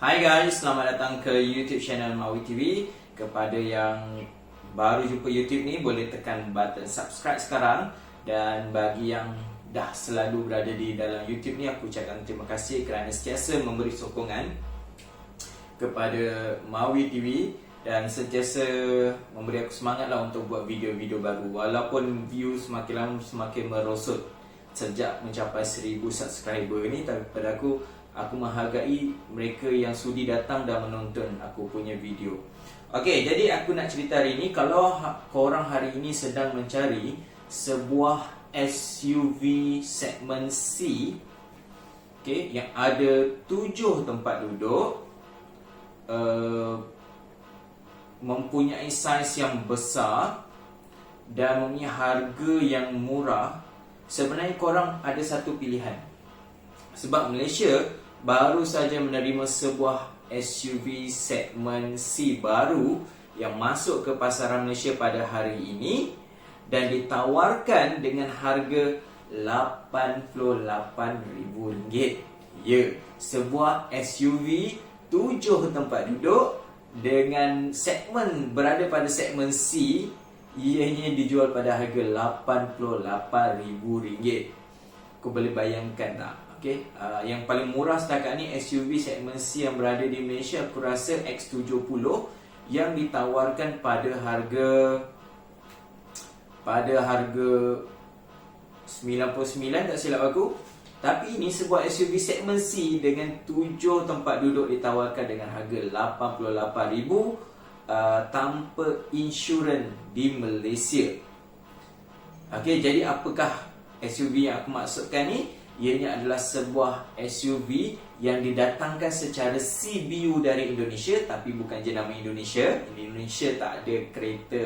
Hai guys, selamat datang ke YouTube channel Mawi TV. Kepada yang baru jumpa YouTube ni, boleh tekan button subscribe sekarang. Dan bagi yang dah selalu berada di dalam YouTube ni, aku ucapkan terima kasih kerana sentiasa memberi sokongan kepada Mawi TV dan sentiasa memberi aku semangat lah untuk buat video-video baru. Walaupun view semakin lama semakin merosot sejak mencapai 1000 subscriber ni, tapi pada aku menghargai mereka yang sudi datang dan menonton aku punya video. Okey, jadi aku nak cerita hari ni, kalau korang hari ini sedang mencari sebuah SUV segmen C, okey, yang ada 7 tempat duduk, mempunyai saiz yang besar dan mempunyai harga yang murah, sebenarnya korang ada satu pilihan. Sebab Malaysia baru saja menerima sebuah SUV segmen C baru yang masuk ke pasaran Malaysia pada hari ini dan ditawarkan dengan harga RM88,000. Ya, sebuah SUV 7 tempat duduk dengan segmen berada pada segmen C, ianya dijual pada harga RM88,000. Kau boleh bayangkan tak? Okay. Yang paling murah setakat ni SUV segmen C yang berada di Malaysia, aku rasa X70 yang ditawarkan pada harga 99 tak silap aku. Tapi ini sebuah SUV segmen C dengan 7 tempat duduk ditawarkan dengan harga RM88,000 tanpa insurans di Malaysia. Okey, jadi apakah SUV yang aku maksudkan ni? Ianya adalah sebuah SUV yang didatangkan secara CBU dari Indonesia, tapi bukan jenama Indonesia. Di Indonesia tak ada kereta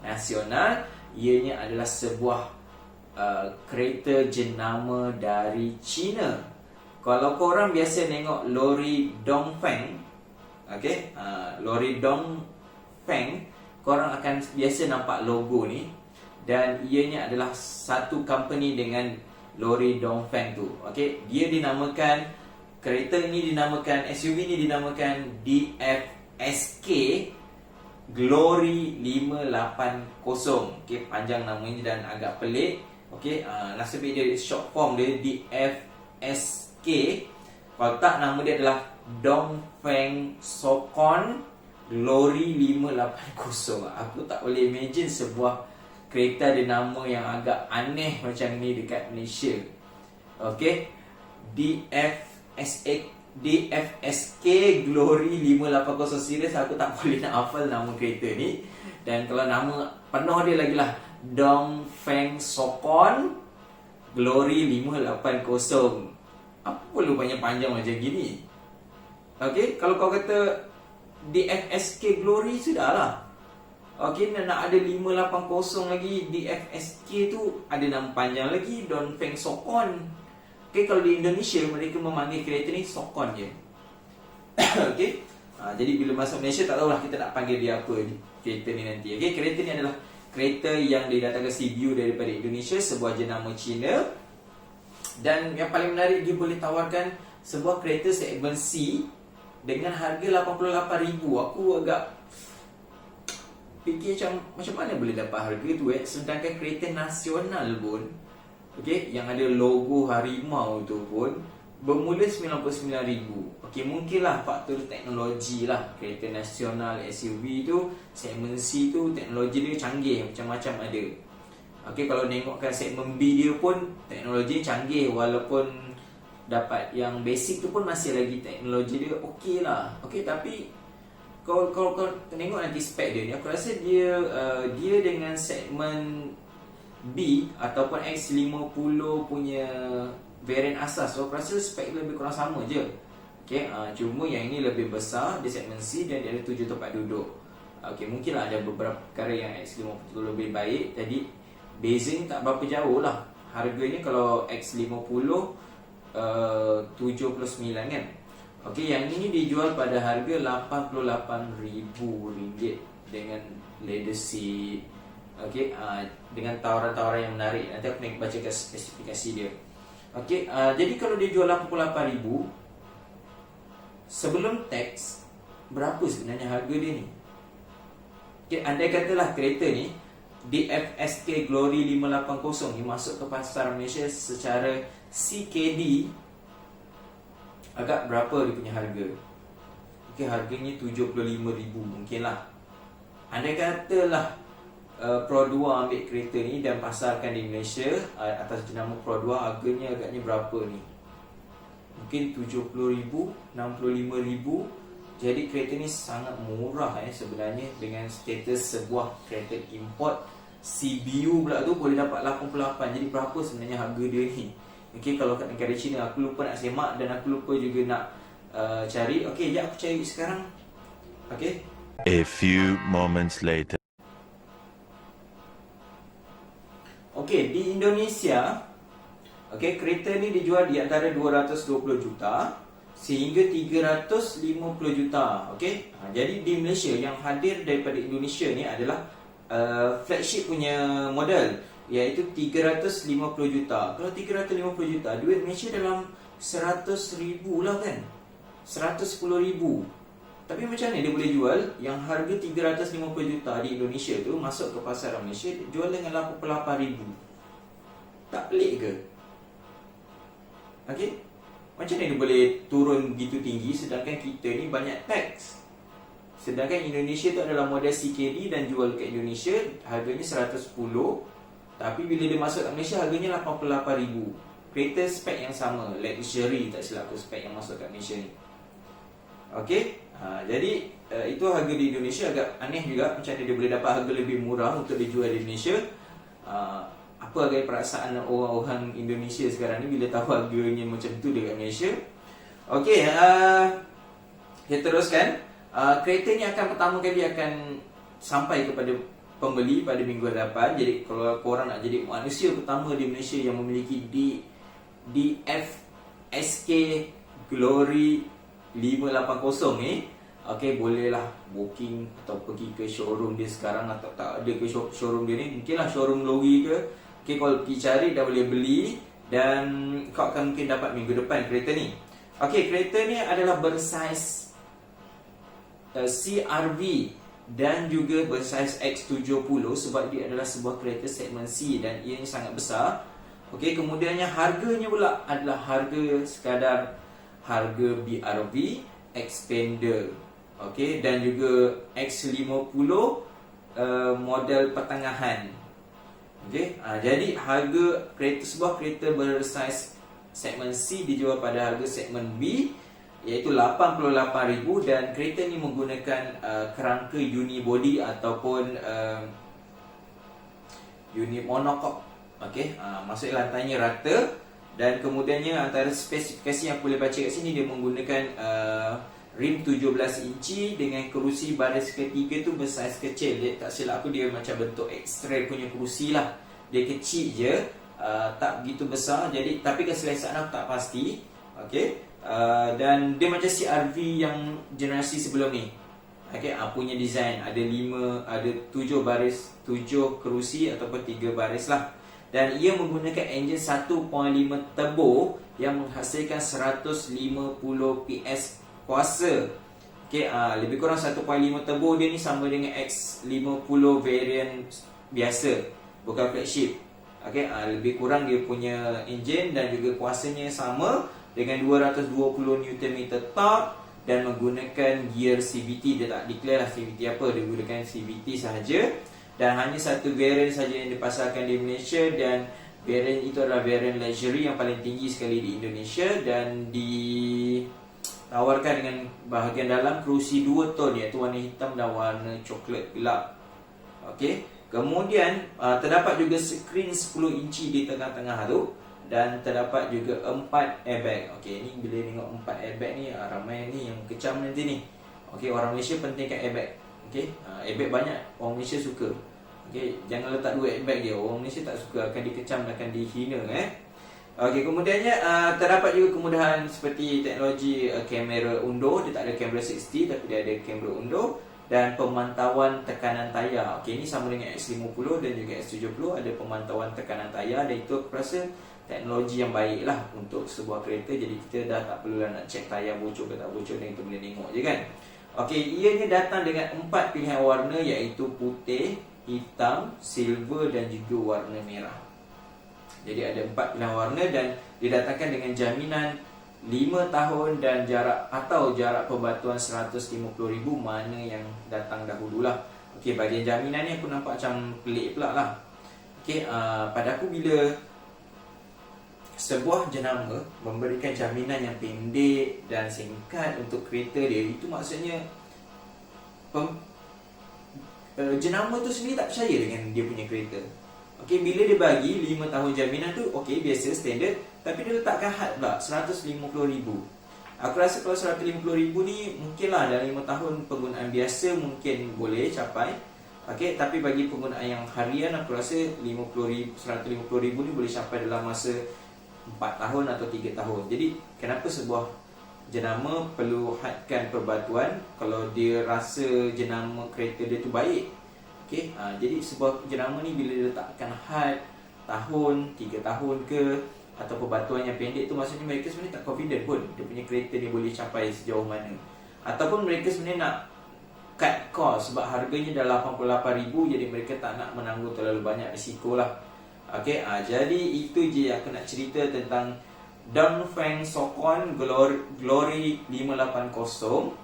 nasional. Ianya adalah sebuah kereta jenama dari China. Kalau korang biasa tengok lori Dongfeng, okay, lori Dongfeng, korang akan biasa nampak logo ni. Dan ianya adalah satu company dengan lori Dongfeng tu. Okey, dia dinamakan, kereta ini dinamakan, SUV ini dinamakan DFSK Glory 580. Okey, panjang namanya dan agak pelik. Okey, nasib dia short form dia DFSK. Kalau tak, nama dia adalah Dongfeng Sokon Glory 580. Aku tak boleh imagine sebuah kereta ada nama yang agak aneh macam ni dekat Malaysia. Okey, DFSK Glory 580 series. Aku tak boleh nak hafal nama kereta ni. Dan kalau nama penuh dia lagi lah Dongfeng Sokon Glory 580. Apa perlu panjang-panjang macam gini? Okey, kalau kau kata DFSK Glory, sudahlah. Okey, nak ada 580 lagi, DFSK tu ada nama panjang lagi, Dongfeng Sokon. Okey, kalau di Indonesia mereka memanggil kereta ni Sokon je. Okey, jadi bila masuk Malaysia tak tahulah kita nak panggil dia apa kereta ni nanti. Okey, kereta ni adalah kereta yang didatangkan CBU daripada Indonesia, sebuah jenama Cina. Dan yang paling menarik, dia boleh tawarkan sebuah kereta segmen C dengan harga RM88,000. Aku agak fikir macam mana boleh dapat harga tu sedangkan kereta nasional pun, okey, yang ada logo harimau tu pun bermula RM99,000. Okey, mungkinlah faktor teknologi lah. Kereta nasional SUV tu segmen C tu teknologi dia canggih, macam-macam ada. Okey, kalau tengokkan segmen B dia pun teknologi canggih, walaupun dapat yang basic tu pun masih lagi teknologi dia okey lah. Okey, tapi Kau tengok nanti spek dia ni, aku rasa dia dengan segmen B ataupun X50 punya variant asas, so aku rasa spek dia lebih kurang sama je. Okay, cuma yang ini lebih besar, dia segmen C dan dia ada 7 tempat duduk. Okay, mungkinlah ada beberapa perkara yang X50 tu lebih baik. Jadi bezanya tak berapa jauh lah. Harganya kalau X50 79 kan. Okey, yang ini dijual pada harga RM88,000 dengan leather seat. Okey, dengan tawaran-tawaran yang menarik. Nanti aku nak bacakan spesifikasi dia. Okey, jadi kalau dia jual RM88,000, sebelum tax, berapa sebenarnya harga dia ni? Okay, andai katalah kereta ni DFSK Glory 580 ni masuk ke pasar Malaysia secara CKD, agak berapa dia punya harga? Okay, harganya 75,000 mungkin lah. Andai katalah Pro 2 ambil kereta ni dan pasarkan di Malaysia atas jenama Pro 2, harganya agaknya berapa ni? Mungkin 70,000, 65,000. Jadi kereta ni sangat murah sebenarnya, dengan status sebuah kereta import. CBU pula tu boleh dapat 88. Jadi berapa sebenarnya harga dia ni? Okay, kalau kat negara China, aku lupa nak semak dan aku lupa juga nak cari. Okay, jap aku cari sekarang. Okay. A few moments later. Okay, di Indonesia, okay, kereta ni dijual di antara 220 juta sehingga 350 juta. Okay, jadi di Malaysia yang hadir daripada Indonesia ni adalah flagship punya model, iaitu 350 juta. Kalau 350 juta, duit Malaysia dalam 100,000 lah kan, 110,000. Tapi macam mana dia boleh jual yang harga 350 juta di Indonesia tu masuk ke pasar Malaysia jual dengan 88,000? Tak pelik ke? Okay, macam mana dia boleh turun begitu tinggi sedangkan kita ni banyak tax? Sedangkan Indonesia tu adalah model CKD dan jual ke Indonesia harganya 110, tapi bila dia masuk ke Malaysia harganya 88,000. Kereta spek yang sama, luxury tak silap tu spek yang masuk ke Malaysia ni. Okay, jadi itu harga di Indonesia. Agak aneh juga macam mana dia boleh dapat harga lebih murah untuk dijual di Malaysia. Apa agak perasaan orang-orang Indonesia sekarang ni bila tahu harganya macam tu dekat Malaysia. Okay, kita teruskan. Kereta ni akan pertama kali akan sampai kepada pembeli pada minggu hadapan. Jadi kalau korang nak jadi manusia pertama di Malaysia yang memiliki DFSK Glory 580 ni, okay, bolehlah booking atau pergi ke showroom dia sekarang, atau tak ada ke showroom dia ni, mungkinlah showroom lori ke. Okay, kalau pergi cari dah boleh beli dan kau akan mungkin dapat minggu depan kereta ni. Okay, kereta ni adalah bersaiz CRV dan juga bersaiz X70 sebab dia adalah sebuah kereta segmen C dan ianya sangat besar. Okay, kemudiannya harganya pula adalah harga sekadar harga BRV Xpander, okay, dan juga X50 model pertengahan. Okay, jadi harga kereta, sebuah kereta bersaiz segmen C dijual pada harga segmen B iaitu 88,000 dan kereta ni menggunakan kerangka unibody ataupun unit monocoque. Okay, maksudnya lantainya rata. Dan kemudiannya antara spesifikasi yang boleh baca kat sini, dia menggunakan rim 17 inci dengan kerusi baris ketiga tu bersaiz kecil. Dia tak silap aku dia macam bentuk X-ray punya kerusi lah. Dia kecil je, tak begitu besar. Jadi tapi keselesaan aku tak pasti. Okay, dan dia macam CRV yang generasi sebelum ni. Okay, punya design ada 7 baris, 7 kerusi ataupun 3 baris lah. Dan ia menggunakan enjin 1.5 turbo yang menghasilkan 150 PS kuasa. Okay, lebih kurang 1.5 turbo dia ni sama dengan X50 variant biasa, bukan flagship. Okay, lebih kurang dia punya enjin dan juga kuasanya sama dengan 220 Nm torque dan menggunakan gear CVT. Dia tak declare lah CVT apa, dia gunakan CVT sahaja. Dan hanya satu variant saja yang dipasarkan di Malaysia, dan variant itu adalah variant luxury yang paling tinggi sekali di Indonesia dan ditawarkan dengan bahagian dalam kerusi 2 tone iaitu warna hitam dan warna coklat gelap. Okey, kemudian terdapat juga skrin 10 inci di tengah-tengah tu dan terdapat juga 4 airbag. Okey, ni bila tengok 4 airbag ni ramai ni yang kecam nanti ni. Okey, orang Malaysia pentingkan airbag. Okey, airbag banyak orang Malaysia suka. Okay, jangan letak 2 airbag je. Orang Malaysia tak suka, akan dikecam, akan dihina. Okay, kemudiannya terdapat juga kemudahan seperti teknologi kamera undur. Dia tak ada kamera 60 tapi dia ada kamera undur. Dan pemantauan tekanan tayar. Okay, ini sama dengan X50 dan juga X70. Ada pemantauan tekanan tayar dan itu aku rasa teknologi yang baik lah untuk sebuah kereta. Jadi kita dah tak perlulah nak check tayar bocor ke tak bocor, dan kita boleh tengok je kan. Okey, ianya datang dengan 4 pilihan warna, iaitu putih, hitam, silver dan juga warna merah. Jadi ada 4 pilihan warna dan didatangkan dengan jaminan 5 tahun dan jarak pembatuan 150,000, mana yang datang dahululah. Okey, bahagian jaminan ni aku nampak macam pelik pula lah. Okey, pada aku bila sebuah jenama memberikan jaminan yang pendek dan singkat untuk kereta dia, itu maksudnya jenama tu sendiri tak percaya dengan dia punya kereta. Okey, bila dia bagi 5 tahun jaminan tu, okey, biasa, standard, tapi dia letakkan had pula 150,000. Aku rasa kalau 150,000 ni mungkinlah dalam 5 tahun penggunaan biasa mungkin boleh capai. Okey, tapi bagi penggunaan yang harian, aku rasa 150,000 ni boleh capai dalam masa 4 tahun atau 3 tahun. Jadi kenapa sebuah jenama perlu hadkan perbatuan kalau dia rasa jenama kereta dia tu baik? Okey, jadi sebuah jenama ni bila dia letakkan had tahun, 3 tahun ke, atau perbatuan yang pendek tu, maksudnya mereka sebenarnya tak confident pun dia punya kereta ni boleh capai sejauh mana. Ataupun mereka sebenarnya nak cut cost sebab harganya dah 88,000, jadi mereka tak nak menanggung terlalu banyak risiko lah. Okey, jadi itu je aku nak cerita tentang Dongfeng Sokon Glory 580.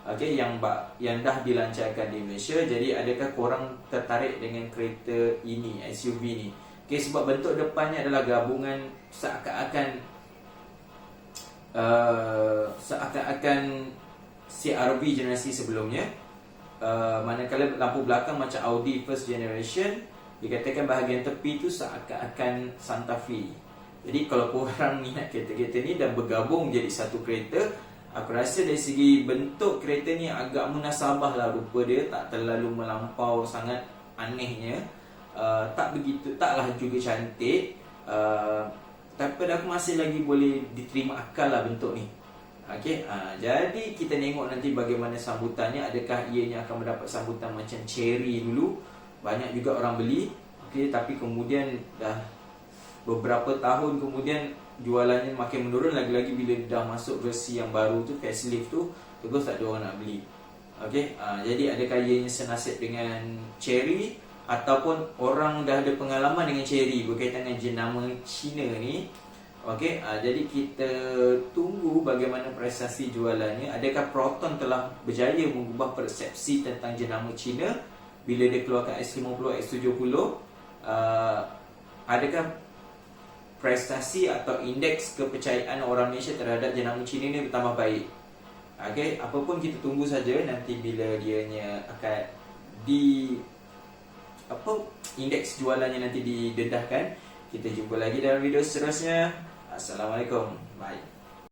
Okey, yang dah dilancarkan di Malaysia. Jadi adakah korang tertarik dengan kereta ini, SUV ni? Okey, sebab bentuk depannya adalah gabungan seakan-akan CR-V generasi sebelumnya. Manakala lampu belakang macam Audi first generation, dikatakan bahagian tepi tu seakan-akan Santa Fe. Jadi kalau korang minat kereta-kereta ni dan bergabung jadi satu kereta, aku rasa dari segi bentuk kereta ni agak munasabah lah rupa dia, tak terlalu melampau sangat anehnya, taklah juga cantik, tapi pada aku masih lagi boleh diterima akal lah bentuk ni. Okey, jadi kita tengok nanti bagaimana sambutannya. Adakah ianya akan mendapat sambutan macam cherry dulu, banyak juga orang beli, okey, tapi kemudian dah beberapa tahun kemudian jualannya makin menurun, lagi-lagi bila dah masuk versi yang baru tu, facelift tu, terus tak ada orang nak beli. Okey, jadi adakah ianya senasib dengan cherry, ataupun orang dah ada pengalaman dengan cherry berkaitan dengan jenama Cina ni. Okey, jadi kita tunggu bagaimana prestasi jualannya. Adakah Proton telah berjaya mengubah persepsi tentang jenama Cina bila dia keluarkan X50, X70? Adakah prestasi atau indeks kepercayaan orang Malaysia terhadap jenama Cina ni bertambah baik? Okey, apapun kita tunggu saja nanti bila dianya akan indeks jualannya nanti didedahkan. Kita jumpa lagi dalam video seterusnya. Assalamualaikum. Bye.